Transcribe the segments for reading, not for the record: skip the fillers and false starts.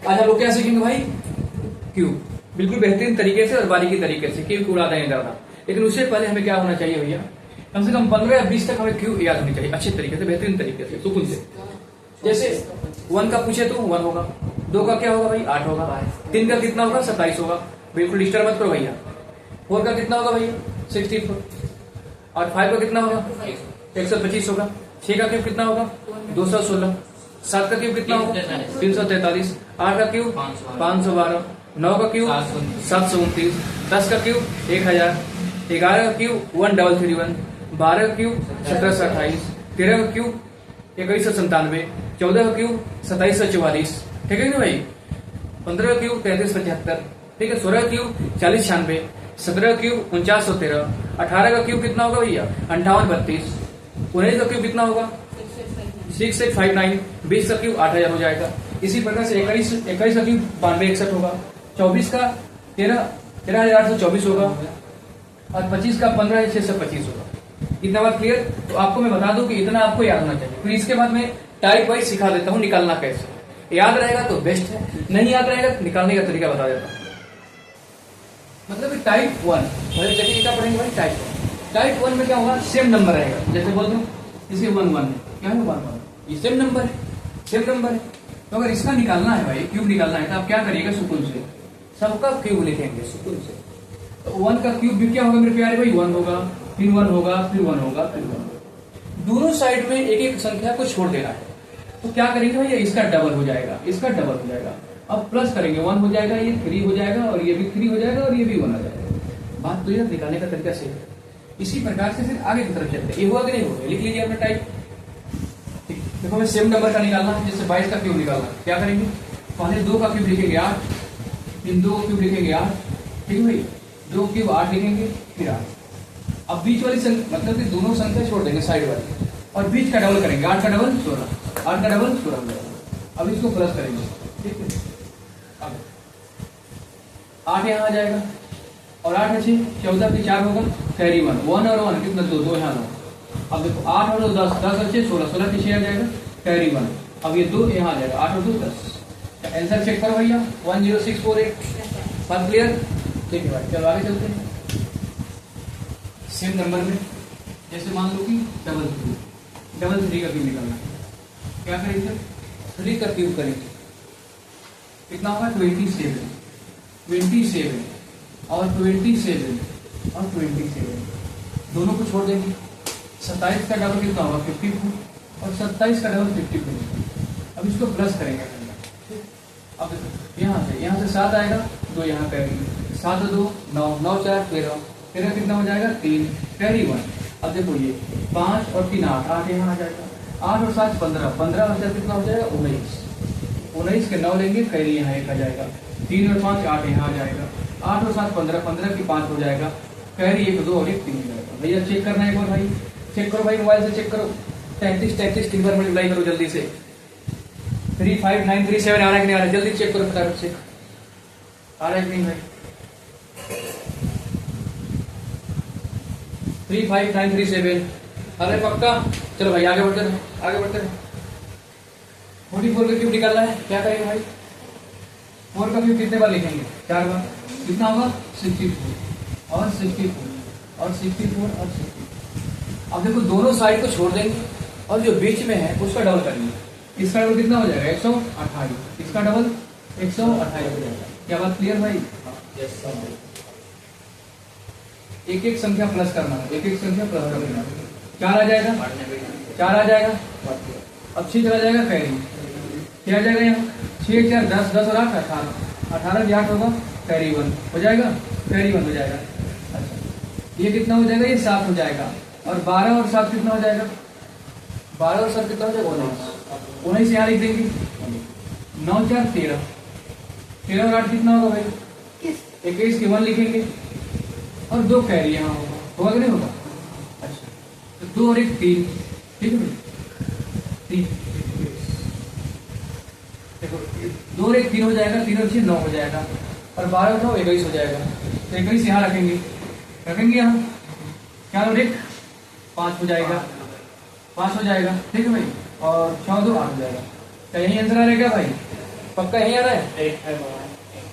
आज हम लोग क्या सीखेंगे भाई, क्यूब, बिल्कुल बेहतरीन तरीके से और बारीकी तरीके से क्यूब उड़ा देंगे ज्यादा। लेकिन उससे पहले हमें क्या होना चाहिए भैया, कम से कम 15 या 20 तक हमें क्यूब याद होनी चाहिए अच्छे तरीके से, बेहतरीन तरीके से, सुकून से। जैसे 1 का पूछे तो 1 होगा, 2 का क्या होगा भाई 8 होगा, 3 का कितना होगा 27 होगा, बिल्कुल डिस्टर्ब मत करो भैया। 4 का कितना होगा भैया 64, और 5 का कितना होगा 125 होगा, 6 का क्यूब कितना होगा 216, 7 का क्यूब कितना होगा 343, 8 का क्यूब 512, 9 का क्यूब 729, 10 का क्यूब 1000, 11 का क्यूब 1331, 12 का क्यूब 1728, 13 का क्यूब 2197, 14 का क्यूब 2744, ठीक है ना भाई, 15 का क्यूब 3375, ठीक है, 16 का क्यूब 4096, 17 का क्यूब 4913, 18 का क्यूब कितना होगा भैया 5832, 19 का क्यूब कितना होगा 6859, 20 का क्यूब 8000 हो जाएगा। इसी प्रकार से 21 का क्यूब 9261 होगा, 24 का 13824 होगा, और 25 का 15625 होगा। इतना बात क्लियर? तो आपको मैं बता दूं कि इतना आपको याद होना चाहिए। फिर इसके बाद मैं टाइप वाइज सिखा देता हूं निकालना कैसे, याद रहेगा तो बेस्ट है, नहीं याद रहेगा तो निकालने का तरीका बता देता हूं। मतलब टाइप 1 देखिए क्या पढ़ेंगे भाई, टाइप 1 में क्या होगा, सेम नंबर रहेगा। जैसे बोल दूं इसे 1 1 क्या है 1 1, ये सेम नंबर है, सेम नंबर है। तो अगर इसका निकालना है भाई, क्यूब निकालना है, तो आप क्या करिएगा, सुकून से सबका क्यूब लिखेंगे सुकून से। तो 1 का क्यूब भी क्या होगा मेरे प्यारे भाई 1 होगा, फिर 1 होगा, फिर 1 होगा, फिर 1 होगा। दोनों साइड में एक एक संख्या को छोड़ देना है। तो क्या करेंगे भैया, इसका डबल हो जाएगा, इसका डबल हो जाएगा। अब प्लस करेंगे 1 हो जाएगा, ये 3 हो जाएगा, और ये भी 3 हो जाएगा, और ये भी 1 हो जाएगा। बात तो ये निकालने का तरीका सही है। इसी प्रकार से फिर आगे की तरफ चलते हैं। ये हुआ कि नहीं हुआ, लिख लीजिए अपना टाइप। देखो हमें सेम नंबर का निकालना है, जैसे 22 का क्यूब निकालना है। क्या करेंगे, पहले 2 का क्यूब लिखेंगे 8, फिर 2 का क्यूब लिखेंगे 8, ठीक है भाई, 2 क्यूब 8 लिखेंगे, फिर 8। अब बीच वाली संख्या मतलब कि दोनों संख्या छोड़ देंगे साइड वाली, और बीच का डबल करेंगे, 8 का डबल 16, 8 का डबल 16 हो जाएगा। अब इसको प्लस करेंगे, ठीक है। अब 8 यहाँ आ जाएगा, और 8 अच्छे 14 के 4 होगा, कैरी 1, 1 और 1 कितना 2, 2 यहाँ 9। अब देखो 8 और 2 10, 10 अच्छे 16, 16 के 6 आ जाएगा, कैरी 1। अब ये 2 यहाँ आ जाएगा, 8 और 2 10। आंसर चेक करो भैया 10648। बात क्लियर? ठीक है भाई, चलो आगे चलते हैं। सेम नंबर में जैसे मान लो कि डबल 3 का क्यूब निकालना है। क्या करेंगे, 3 का क्यूब करेंगे, कितना होगा 27, 27 और 27 और 27, दोनों को छोड़ देंगे। 27 का डबल कितना होगा 54, और 27 का डबल 54। अब इसको प्लस करेंगे। अब देखो यहाँ से 7 आएगा, 2 यहाँ करेंगे, 7 और 2 9, 9 4 13, 13 कितना हो जाएगा 3, कैरी 1। अब देखो ये 5 और 3 8, 8 यहाँ आ जाएगा, 8 और 7 15, 15 और 4 कितना हो जाएगा 19, 19 के 9 लेंगे, कैरी यहाँ 1 आ जाएगा, 3 और 5 8 यहाँ आ जाएगा, 8 और 7 15, 15 की 5 हो जाएगा, कैरी 1 2 और 1 3 हो जाएगा। भैया चेक करना है एक बार भाई, चेक करो भाई, मोबाइल से चेक करो। 33 3 बार मल्टीप्लाई करो जल्दी से। 35937 आ रहा है कि नहीं आ रहा है, जल्दी चेक करो, फटाफट चेक आ रहा है कि नहीं भाई। 35937 अरे पक्का। चलो भाई आगे बढ़ते रहे, आगे बढ़ते रहे। 44 का क्यूब निकालना है। क्या करेंगे भाई, 4 का क्यूब कितने बार लिखेंगे 4 बार, कितना होगा 64 और 64 और 64 और 64। अब देखो दोनों साइड को छोड़ देंगे, और जो बीच में है उसका डबल करेंगे। इसका डबल कितना हो जाएगा 128, इसका डबल 128 हो जाएगा। क्या बात क्लियर भाई? एक एक संख्या प्लस करना है, एक एक संख्या प्लस करना है। 4 आ जाएगा, 4 आ जाएगा, अब 6 चला जाएगा, कैरी 6 आ जाएगा यहाँ, 6 4 10, 10 और 8 18, 18 भी 8 होगा, कैरी 1 हो जाएगा, कैरी 1 हो जाएगा। अच्छा ये कितना हो जाएगा, ये 7 हो जाएगा, और 12 और 7 कितना हो जाएगा, 12 और 7 कितना हो जाएगा 19, 19 यहाँ लिख देंगे, 9 4 13, 13 और 8 कितना होगा भाई 21 के 1 लिखेंगे, और 2 कैरी यहाँ होगा कि नहीं होगा। अच्छा तो 2 और 1 3, ठीक है भाई 3, देखो 2 और 1 3 हो जाएगा, 3 और 6 9 हो जाएगा, और 12 9 21 हो जाएगा। तो 21 यहाँ रखेंगे, रखेंगे यहाँ, 4 और 1 5 हो जाएगा, 5 हो जाएगा, ठीक है भाई, और 14 8 हो जाएगा। क्या यही आंसर आ रहा है क्या भाई? पक्का यही आ रहा है?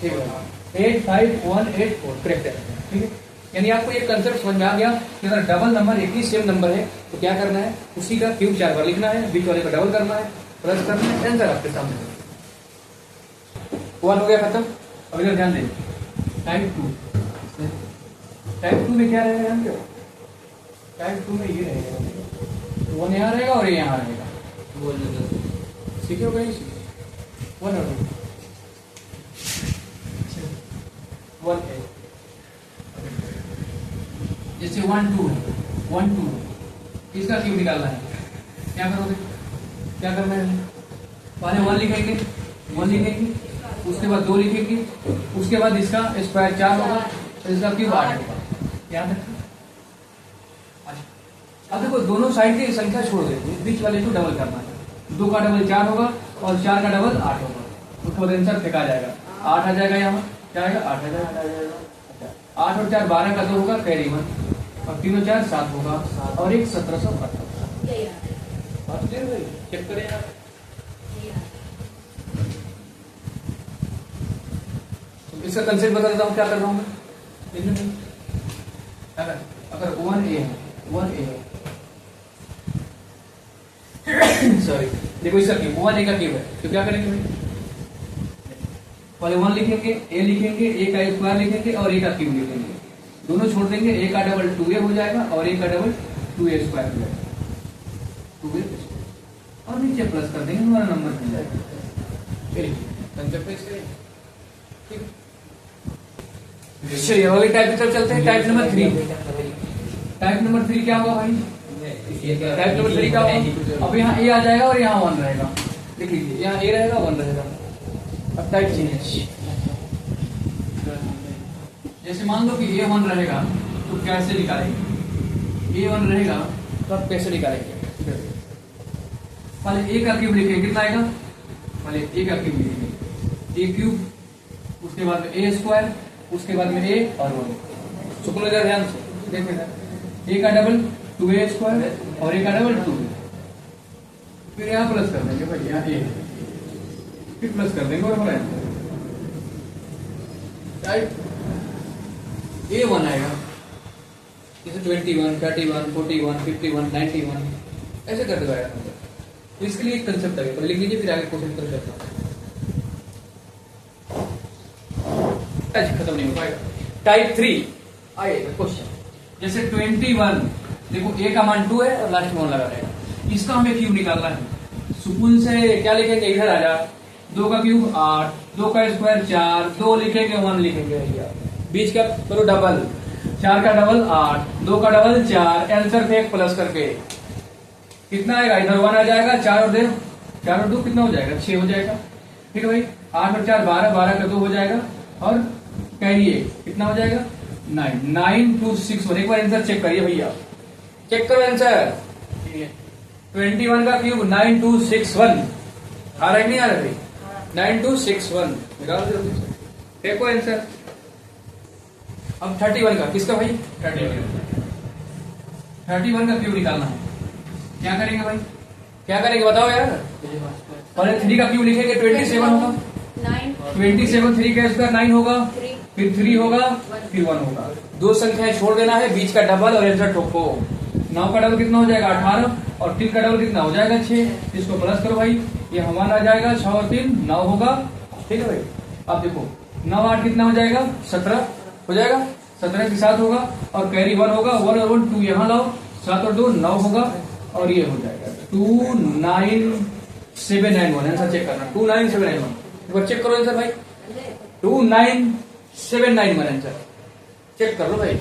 ठीक है, 85184 करेक्ट है। ठीक है, यानी आपको ये कंसेप्ट समझ में आ गया कि अगर डबल नंबर एक ही सेम नंबर है तो क्या करना है, उसी का क्यूब 4 बार लिखना है, बीच वाले का डबल करना है, प्लस करना है, आंसर आपके सामने। 1 हो गया खत्म। अब इधर ध्यान दें, टाइप 2। टाइप 2 में क्या रहेगा जानते हो? टाइप 2 में ये रहेगा, 1 यहाँ रहेगा और ये यहाँ रहेगा। सीखे हो कहीं? 1 और 2 1 है, जैसे 1 2 है, 1 2 इसका क्यूब निकालना है। क्या करोगे, क्या करना है? पहले 1 लिखेंगे, 1 लिखेंगे, उसके बाद 2 लिखेंगे, उसके बाद इसका स्क्वायर 4 होगा और इसका क्यूब 8 होगा। याद रखना। अब देखो दोनों साइड की संख्या छोड़ देंगे, बीच वाले को डबल करना है। 2 का डबल 4 होगा और 4 का डबल 8 होगा, उसके बाद आंसर फेंका जाएगा, 8 आ जाएगा। यहाँ क्या आएगा? 8 आ जाएगा। 8 और 4 12 का 2 होगा, कैरी 1 और 3 और 4 7 होगा और 1 1718। चेक करें यार, इसका कंसेप्ट बता देता हूँ क्या कर रहा हूँ मैं। अगर 1A है, 1A है सॉरी, देखो इसका क्यूब 1A का क्यूब है तो क्या करेंगे भाई? पहले 1 लिखेंगे, A लिखेंगे, A का स्क्वायर लिखेंगे और A का क्यूब लिखेंगे, दोनों छोड़ देंगे। A का डबल 2A हो जाएगा और A का डबल 2A स्क्वायर हो जाएगा, 2A और नीचे प्लस कर देंगे, हमारा नंबर मिल जाएगा। चलिए अगले टाइप की तरफ चलते हैं। Type number 3। टाइप नंबर 3 क्या होगा भाई? टाइप नंबर 3 क्या होगा? अब यहाँ A आ जाएगा और यहाँ 1 रहेगा, देख लीजिए यहाँ A रहेगा 1 रहेगा। अब टाइप चेंज, जैसे मान लो कि A1 रहेगा तो कैसे निकालेंगे? A1 रहेगा तो आप कैसे निकालेंगे? पहले A का क्यूब लिखेंगे, कितना आएगा? पहले A का क्यूब लिखेंगे, A क्यूब, उसके बाद में A स्क्वायर, उसके बाद में A और 1। सुकुन इधर ध्यान से देखिए, A का डबल 2A स्क्वायर और A का डबल 2A, फिर यहाँ प्लस कर देंगे भाई, यहाँ A, फिर प्लस कर देंगे और हमारा टाइप A1 आएगा, जैसे 21 31 41 51 91 ऐसे कर देगा यार। तो इसके लिए एक कंसेप्ट है, तो लिख लीजिए, फिर आगे क्वेश्चन कर सकता हूँ। खत्म नहीं हो पाएगा। टाइप 3 आइएगा क्वेश्चन, जैसे 21, देखो A का मान 2 है और लास्ट में 1 लगा रहेगा, इसका हमें क्यूब निकालना है। सुकून से क्या लिखेंगे? इधर आ जा, 2 का क्यूब 8, 2 का स्क्वायर 4, 2 लिखेंगे 1 लिखेंगे भैया, बीच का करो डबल, 4 का डबल 8, 2 का डबल 4, आंसर फेंक प्लस करके कितना आएगा? इधर 1 आ जाएगा, 4 और 2 कितना हो जाएगा? 6 हो जाएगा। ठीक है भाई, 8 और 4 12, 12 का 2 हो जाएगा और कैरी 1 कितना हो जाएगा? 9 9 2 6 1। एक बार आंसर चेक करिए भैया, चेक करो आंसर। 21 का क्यूब 9261 आ रहा है नहीं आ रहा भाई? 9261 निकाल दो, देखो आंसर। अब 31 का, किसका भाई? 31 का क्यूब निकालना है, क्या करेंगे भाई? क्या करेंगे बताओ यार? पहले 3 का क्यूब लिखेंगे, 27 होगा, 27 3 का स्क्वायर 9 होगा, फिर 3 होगा, फिर 1 होगा, 2 संख्याएं छोड़ देना है, बीच का डबल और आंसर ठोको। 9 का डबल कितना हो जाएगा? 18 और 3 का डबल कितना हो जाएगा? 6। इसको प्लस करो भाई, ये हमारा आ जाएगा 6 और 3 9 होगा। ठीक है भाई, अब देखो 9 8 कितना हो जाएगा? 17 हो जाएगा, 17 के साथ होगा और कैरी 1 होगा, 1 और 1 2 यहाँ लाओ, 7 और 2 9 होगा और ये हो जाएगा 29791। आंसर चेक करना, 29791, एक बार चेक करो आंसर भाई, 29791 आंसर चेक कर लो भाई।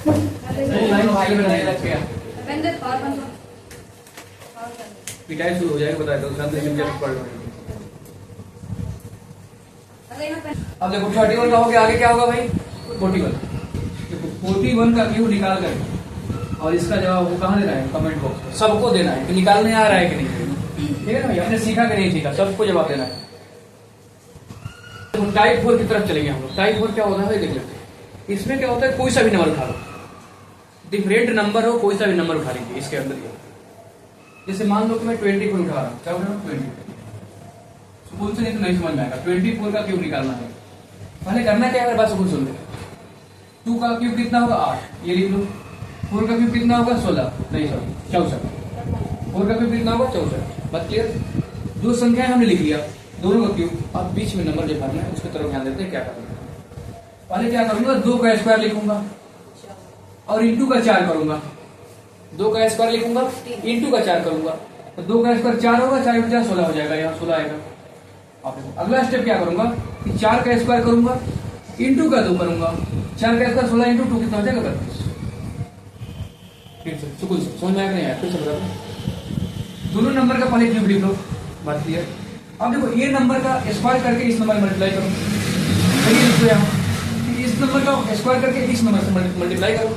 29791 पिटाई शुरू हो जाएगी, बता दो पढ़ लो। अब देखो 31 का हो गया, आगे क्या होगा भाई? 41। देखो 41 का क्यूब निकाल कर और इसका जवाब वो कहाँ देना है? कमेंट बॉक्स में सबको देना है कि निकालने आ रहा है कि नहीं। ठीक है ना भाई, हमने सीखा कि नहीं सीखा, सबको जवाब देना है। तो टाइप 4 की तरफ चलेंगे हम लोग। टाइप 4 क्या होता है देख लेते हैं। इसमें क्या होता है, कोई सा भी नंबर उठा लो, डिफरेंट नंबर हो, कोई सा भी नंबर उठा लीजिए इसके अंदर। जैसे मान लो कि मैं 24 उठा रहा हूँ, क्या उठा रहा हूँ? 20। फुल से नहीं तो नहीं समझ में आएगा। 24 का क्यूब निकालना है। पहले करना क्या है, बात सुन लो। 2 का क्यूब कितना होगा 8, ये लिख लो। 4 का क्यूब कितना होगा 16, नहीं सॉरी 64। 4 का क्यूब कितना होगा 64। बात क्लियर? दो संख्याएं हमने लिख लिया, दोनों का क्यूब। अब बीच में नंबर जो भरना है उसकी तरफ ध्यान देते हैं क्या करना है। पहले क्या करूंगा, 2 का स्क्वायर लिखूंगा और इंटू का 4 करूंगा। 2 का स्क्वायर लिखूंगा, इंटू का 4 करूंगा, तो 2 का स्क्वायर 4 होगा, 4 इंटू 4 16 हो जाएगा, यहाँ 16 आएगा। अब अगला स्टेप क्या करूंगा कि 4 का स्क्वायर करूंगा, इंटू का 2 करूंगा। 4 का स्क्वायर 16 इंटू 2 कितना हो जाएगा 32। फिर से सुकून से समझ में आएगा नहीं आया, फिर से बता दो। दोनों नंबर का पहले क्यूब लिख लो, बात क्लियर। अब देखो ये नंबर का स्क्वायर करके इस नंबर मल्टीप्लाई करो, सही लिखो यहाँ। इस नंबर का स्क्वायर करके इस नंबर से मल्टीप्लाई करो।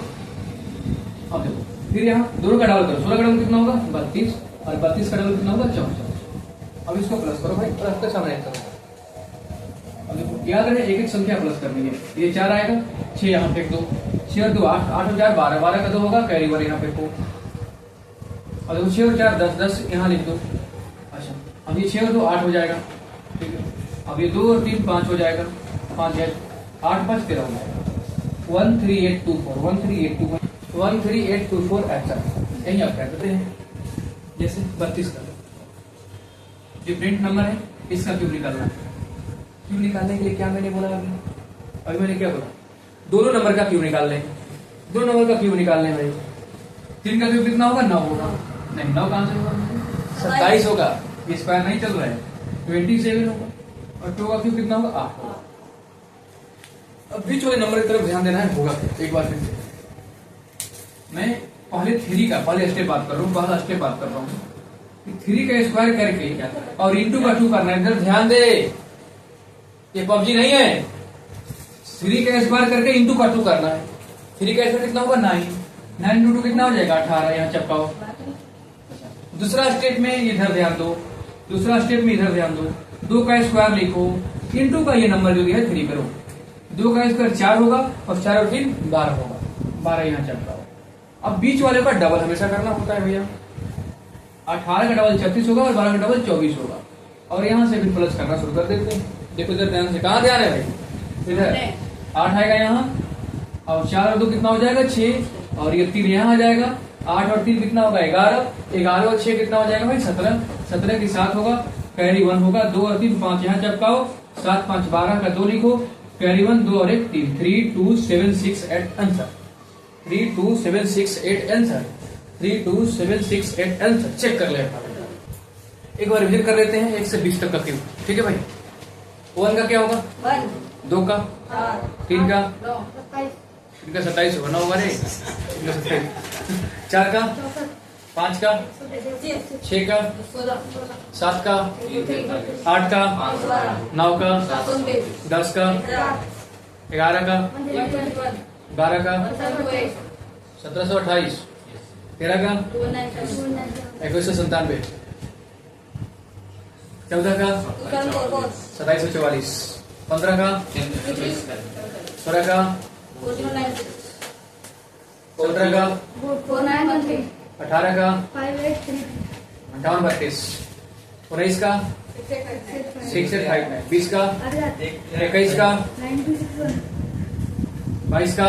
अब देखो फिर यहाँ दोनों का डबल करो, 16 का डबल कितना होगा 32 और 32 का डबल कितना होगा 64। अब इसको प्लस करो भाई, प्लस के सामने करो। अब देखो याद रहे एक एक संख्या प्लस करनी है। ये 4 आएगा, 6 यहाँ फेंक दो, 6 और 2 8, 8 और 4 12, 12 का 2 होगा, कैरी 1 यहाँ फेंको। अब देखो 6 और 4 10, 10 यहाँ लिख दो। अच्छा अब ये 6 और 2 8 हो जाएगा, ठीक है। अब ये 2 और 3 5 हो जाएगा, 5 है 8 5 13 हो जाएगा। 13824 13824 13824 ऐसा यही आप क्या करते हैं। जैसे 32 का जो प्रिंट नंबर है इसका क्यूब निकालना है। क्यूब निकालने के लिए क्या मैंने बोला अभी मैंने क्या बोला, दोनों नंबर का क्यूब निकाल लें। दोनों नंबर का क्यूब निकालने भाई 3 का क्यूब कितना होगा 9 होगा, नहीं 9 कहां से होगा 27 होगा, स्क्वायर नहीं चल रहा है 27 होगा। और 2 का क्यूब कितना होगा 8 होगा। अब बीच वाले नंबर की तरफ ध्यान देना है। होगा एक बार फिर से मैं पहले 3 का पहले स्टेप बात कर रहा हूँ, पहला स्टेप बात कर रहा हूँ। 3 का स्क्वायर करके और इंटू का 2 करना है। इधर ध्यान दे, ये पबजी नहीं है। 3 का स्क्वायर करके इंटू का 2 करना है। 3 का स्क्वायर कितना होगा 9, 9 इंटू 2 कितना हो जाएगा 18, यहाँ चपकाओ। दूसरा स्टेप में इधर ध्यान दो, दूसरा स्टेप में इधर ध्यान दो। 2 का स्क्वायर लिखो, इंटू का ये नंबर जो दिया है 3 करो। 2 का स्क्वायर 4 होगा और 4 और 3 12 होगा, 12 यहाँ चपकाओ। अब बीच वाले का डबल हमेशा करना होता है भैया। 18 का डबल 36 होगा और 12 का डबल 24 होगा। और यहाँ से फिर प्लस करना शुरू कर देते हैं। देखो इधर ध्यान से, कहाँ ध्यान है भाई, इधर 8 आएगा यहाँ और 4 और 2 कितना हो जाएगा 6 और ये 3 यहाँ आ जाएगा। 8 और 3 कितना होगा 11, 11 और 6 कितना हो जाएगा भाई 17, 17 की 7 होगा, कैरी 1 होगा। 2 और 3 5 यहाँ चपकाओ, 7 5 12 का 2 लिखो, कैरी 1 2 और 1 3, 32768 आंसर, 32768 आंसर, 32768 आंसर। चेक कर ले एक बार रिवीजन कर लेते हैं 1 से 20 तक का क्यूब, ठीक है भाई। 1 का क्या होगा 1 2 का 3 का 9 इनका 27 होगा 9 बारे 4 का 5 का 6 का 7 का 8 का 9 का 10 का 11 का 12 का 1728 13 का 2197 14 का 2744 15 का 16 का 17 का 18 का 58 19 का 685 में 20 का 21 का 22 का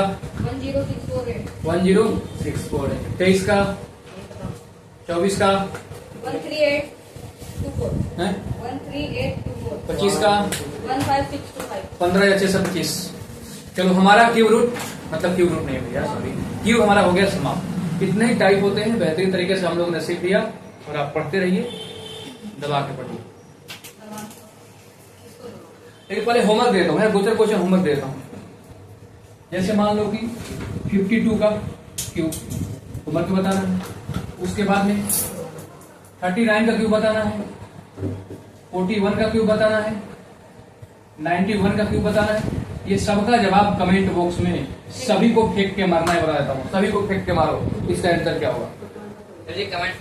1064 23 का 24 का 25 का 15 या 625। चलो हमारा क्यूब रूट मतलब क्यूब रूट नहीं भैया सॉरी, क्यूब हमारा हो गया समाप्त। इतने ही टाइप होते हैं, बेहतरीन तरीके से हम लोगों ने सीख लिया और आप पढ़ते रहिए, दबा के पढ़िए। लेकिन पहले होमवर्क देता हूँ, 2-4 क्वेश्चन होमवर्क देता हूँ। जैसे मान लो कि 52 का क्यूब होमवर्क बताना है, उसके बाद में 39 का क्यूब बताना है, 41 का क्यूब बताना है, 91 का क्यूब बताना है। ये सबका जवाब कमेंट बॉक्स में सभी को फेंक के मारना है, बता देता हूँ, सभी को फेंक के मारो इसका आंसर क्या होगा। कमेंट